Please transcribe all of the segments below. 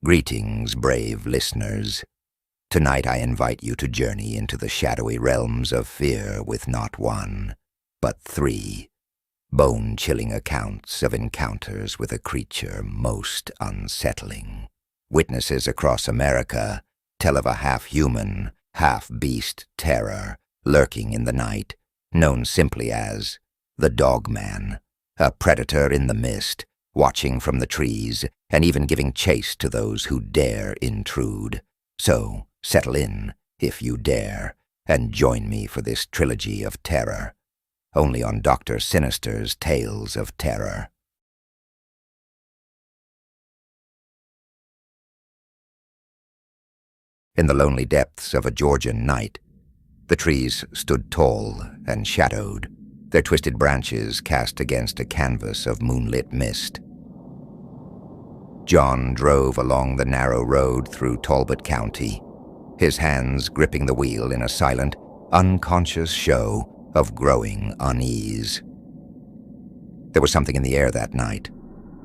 Greetings, brave listeners. Tonight I invite you to journey into the shadowy realms of fear with not one, but three bone-chilling accounts of encounters with a creature most unsettling. Witnesses across America tell of a half-human, half-beast terror lurking in the night, known simply as the Dogman, a predator in the mist, watching from the trees and even giving chase to those who dare intrude. So, settle in, if you dare, and join me for this trilogy of terror, only on Dr. Sinister's Tales of Terror. In the lonely depths of a Georgian night, the trees stood tall and shadowed, their twisted branches cast against a canvas of moonlit mist. John drove along the narrow road through Talbot County, his hands gripping the wheel in a silent, unconscious show of growing unease. There was something in the air that night,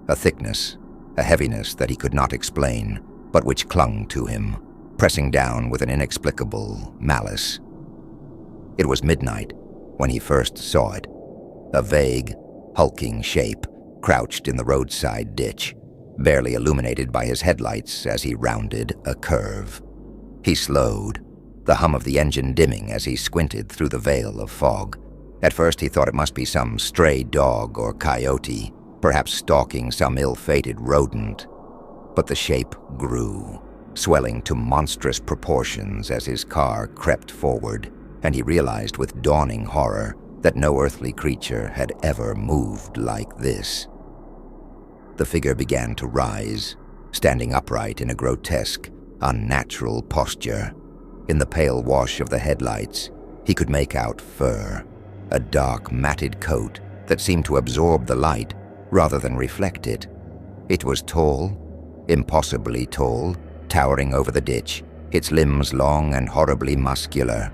a thickness, a heaviness that he could not explain, but which clung to him, pressing down with an inexplicable malice. It was midnight when he first saw it, a vague, hulking shape crouched in the roadside ditch, barely illuminated by his headlights as he rounded a curve. He slowed, the hum of the engine dimming as he squinted through the veil of fog. At first he thought it must be some stray dog or coyote, perhaps stalking some ill-fated rodent. But the shape grew, swelling to monstrous proportions as his car crept forward, and he realized with dawning horror that no earthly creature had ever moved like this. The figure began to rise, standing upright in a grotesque, unnatural posture. In the pale wash of the headlights, he could make out fur, a dark, matted coat that seemed to absorb the light rather than reflect it. It was tall, impossibly tall, towering over the ditch, its limbs long and horribly muscular.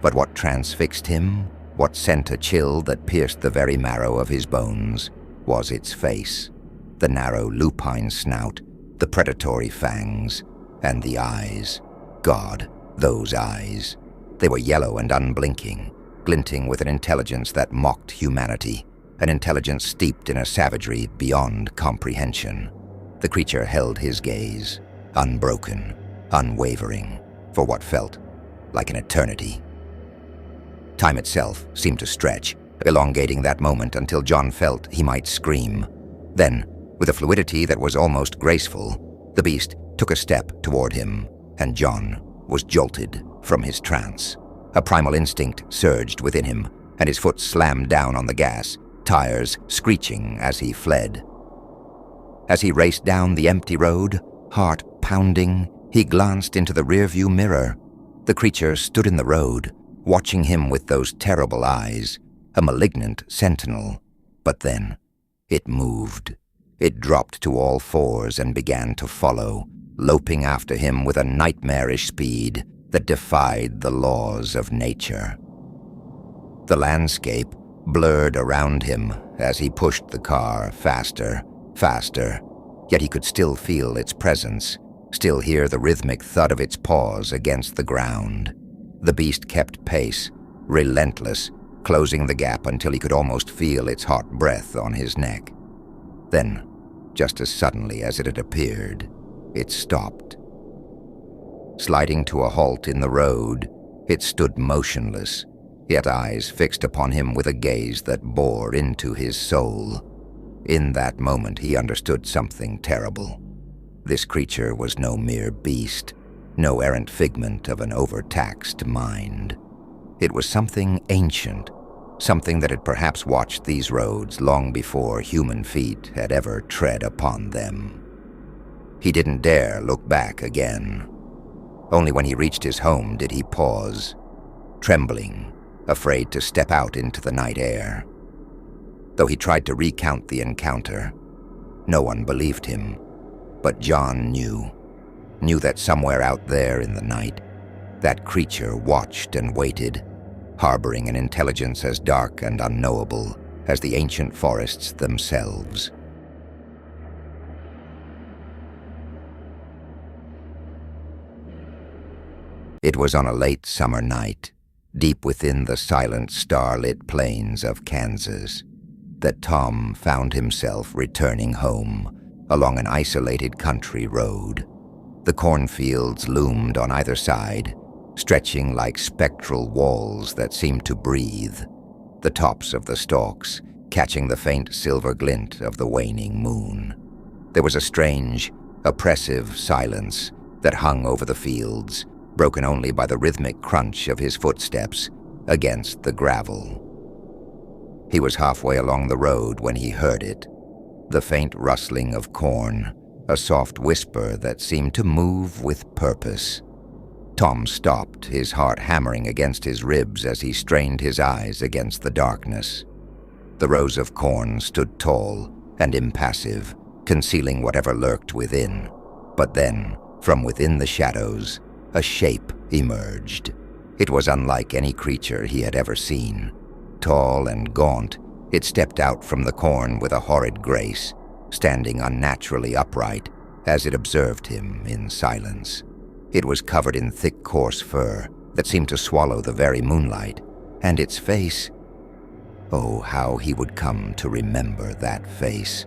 But what transfixed him, what sent a chill that pierced the very marrow of his bones, was its face. The narrow lupine snout, the predatory fangs, and the eyes. God, those eyes. They were yellow and unblinking, glinting with an intelligence that mocked humanity, an intelligence steeped in a savagery beyond comprehension. The creature held his gaze, unbroken, unwavering, for what felt like an eternity. Time itself seemed to stretch, elongating that moment until John felt he might scream. Then, with a fluidity that was almost graceful, the beast took a step toward him, and John was jolted from his trance. A primal instinct surged within him, and his foot slammed down on the gas, tires screeching as he fled. As he raced down the empty road, heart pounding, he glanced into the rearview mirror. The creature stood in the road, watching him with those terrible eyes, a malignant sentinel. But then, it moved. It dropped to all fours and began to follow, loping after him with a nightmarish speed that defied the laws of nature. The landscape blurred around him as he pushed the car faster, faster, yet he could still feel its presence, still hear the rhythmic thud of its paws against the ground. The beast kept pace, relentless, closing the gap until he could almost feel its hot breath on his neck. Then, just as suddenly as it had appeared, it stopped. Sliding to a halt in the road, it stood motionless, yet eyes fixed upon him with a gaze that bore into his soul. In that moment he understood something terrible. This creature was no mere beast, no errant figment of an overtaxed mind. It was something ancient, something that had perhaps watched these roads long before human feet had ever tread upon them. He didn't dare look back again. Only when he reached his home did he pause, trembling, afraid to step out into the night air. Though he tried to recount the encounter, no one believed him. But John knew that somewhere out there in the night, that creature watched and waited, harboring an intelligence as dark and unknowable as the ancient forests themselves. It was on a late summer night, deep within the silent starlit plains of Kansas, that Tom found himself returning home along an isolated country road. The cornfields loomed on either side, stretching like spectral walls that seemed to breathe, the tops of the stalks catching the faint silver glint of the waning moon. There was a strange, oppressive silence that hung over the fields, broken only by the rhythmic crunch of his footsteps against the gravel. He was halfway along the road when he heard it, the faint rustling of corn, a soft whisper that seemed to move with purpose. Tom stopped, his heart hammering against his ribs as he strained his eyes against the darkness. The rows of corn stood tall and impassive, concealing whatever lurked within. But then, from within the shadows, a shape emerged. It was unlike any creature he had ever seen. Tall and gaunt, it stepped out from the corn with a horrid grace, standing unnaturally upright as it observed him in silence. It was covered in thick, coarse fur that seemed to swallow the very moonlight, and its face— oh, how he would come to remember that face.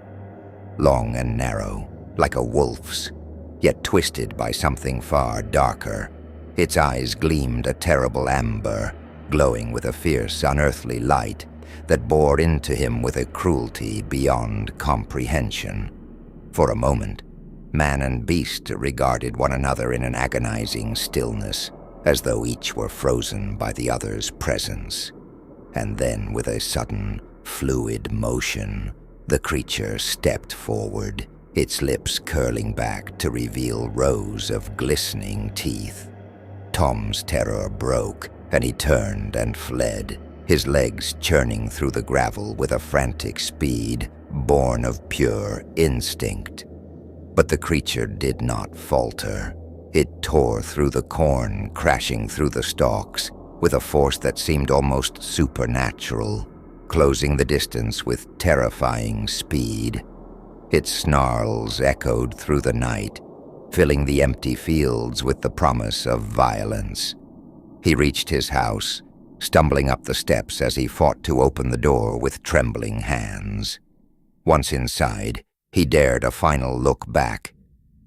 Long and narrow, like a wolf's, yet twisted by something far darker. Its eyes gleamed a terrible amber, glowing with a fierce, unearthly light that bored into him with a cruelty beyond comprehension. For a moment, man and beast regarded one another in an agonizing stillness, as though each were frozen by the other's presence. And then, with a sudden, fluid motion, the creature stepped forward, its lips curling back to reveal rows of glistening teeth. Tom's terror broke, and he turned and fled, his legs churning through the gravel with a frantic speed born of pure instinct. But the creature did not falter. It tore through the corn, crashing through the stalks, with a force that seemed almost supernatural, closing the distance with terrifying speed. Its snarls echoed through the night, filling the empty fields with the promise of violence. He reached his house, stumbling up the steps as he fought to open the door with trembling hands. Once inside, he dared a final look back.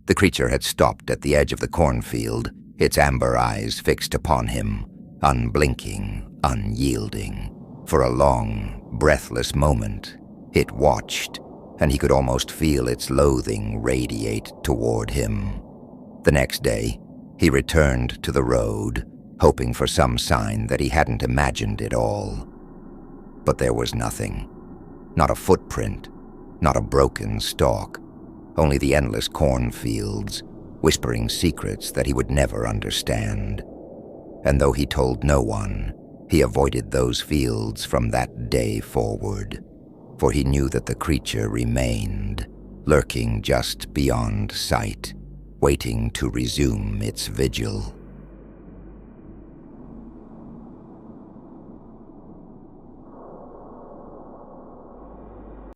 The creature had stopped at the edge of the cornfield, its amber eyes fixed upon him, unblinking, unyielding. For a long, breathless moment, it watched, and he could almost feel its loathing radiate toward him. The next day, he returned to the road, hoping for some sign that he hadn't imagined it all. But there was nothing. Not a footprint, not a broken stalk, only the endless cornfields, whispering secrets that he would never understand. And though he told no one, he avoided those fields from that day forward, for he knew that the creature remained, lurking just beyond sight, waiting to resume its vigil.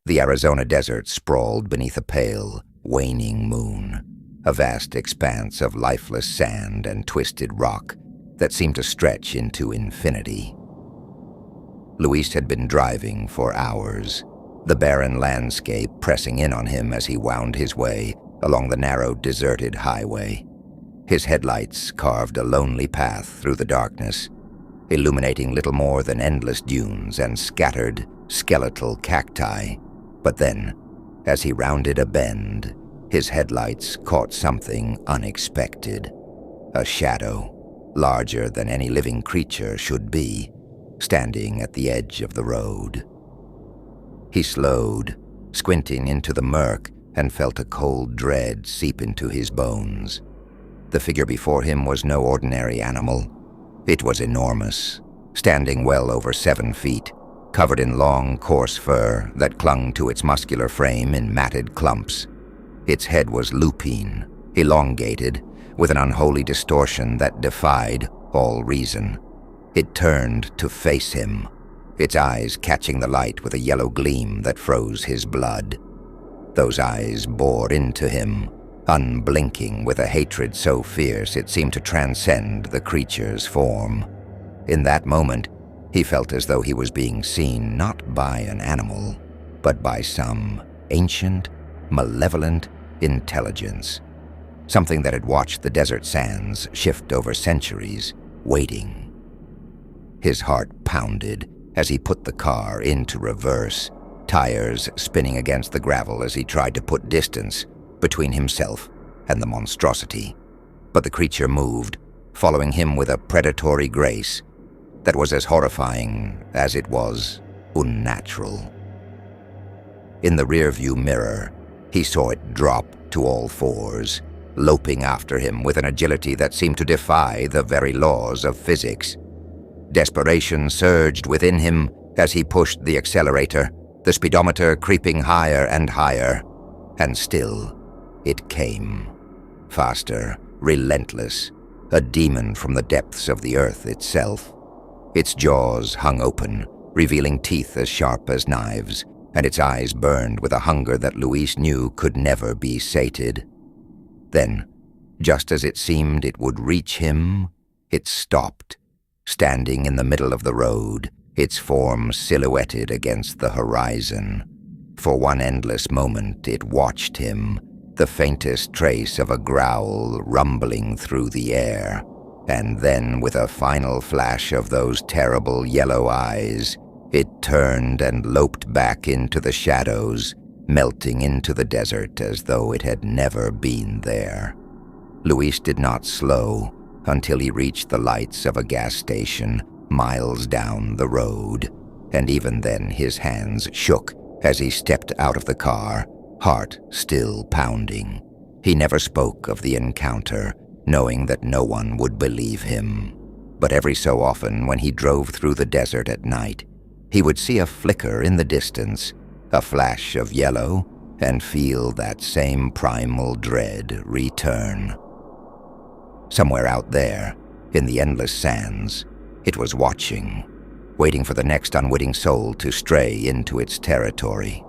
The Arizona desert sprawled beneath a pale, waning moon, a vast expanse of lifeless sand and twisted rock that seemed to stretch into infinity. Luis had been driving for hours, the barren landscape pressing in on him as he wound his way along the narrow, deserted highway. His headlights carved a lonely path through the darkness, illuminating little more than endless dunes and scattered, skeletal cacti. But then, as he rounded a bend, his headlights caught something unexpected. A shadow, larger than any living creature should be, standing at the edge of the road. He slowed, squinting into the murk, and felt a cold dread seep into his bones. The figure before him was no ordinary animal. It was enormous, standing well over 7 feet, covered in long, coarse fur that clung to its muscular frame in matted clumps. Its head was lupine, elongated, with an unholy distortion that defied all reason. It turned to face him, its eyes catching the light with a yellow gleam that froze his blood. Those eyes bored into him, unblinking with a hatred so fierce it seemed to transcend the creature's form. In that moment, he felt as though he was being seen not by an animal, but by some ancient, malevolent intelligence, something that had watched the desert sands shift over centuries, waiting. His heart pounded as he put the car into reverse, tires spinning against the gravel as he tried to put distance between himself and the monstrosity. But the creature moved, following him with a predatory grace that was as horrifying as it was unnatural. In the rearview mirror, he saw it drop to all fours, loping after him with an agility that seemed to defy the very laws of physics. Desperation surged within him as he pushed the accelerator, the speedometer creeping higher and higher. And still, it came. Faster, relentless, a demon from the depths of the earth itself. Its jaws hung open, revealing teeth as sharp as knives, and its eyes burned with a hunger that Luis knew could never be sated. Then, just as it seemed it would reach him, it stopped, standing in the middle of the road, its form silhouetted against the horizon. For one endless moment it watched him, the faintest trace of a growl rumbling through the air, and then with a final flash of those terrible yellow eyes, it turned and loped back into the shadows, melting into the desert as though it had never been there. Luis did not slow until he reached the lights of a gas station miles down the road, and even then his hands shook as he stepped out of the car, heart still pounding. He never spoke of the encounter, knowing that no one would believe him. But every so often, when he drove through the desert at night, he would see a flicker in the distance, a flash of yellow, and feel that same primal dread return. Somewhere out there, in the endless sands, it was watching, waiting for the next unwitting soul to stray into its territory.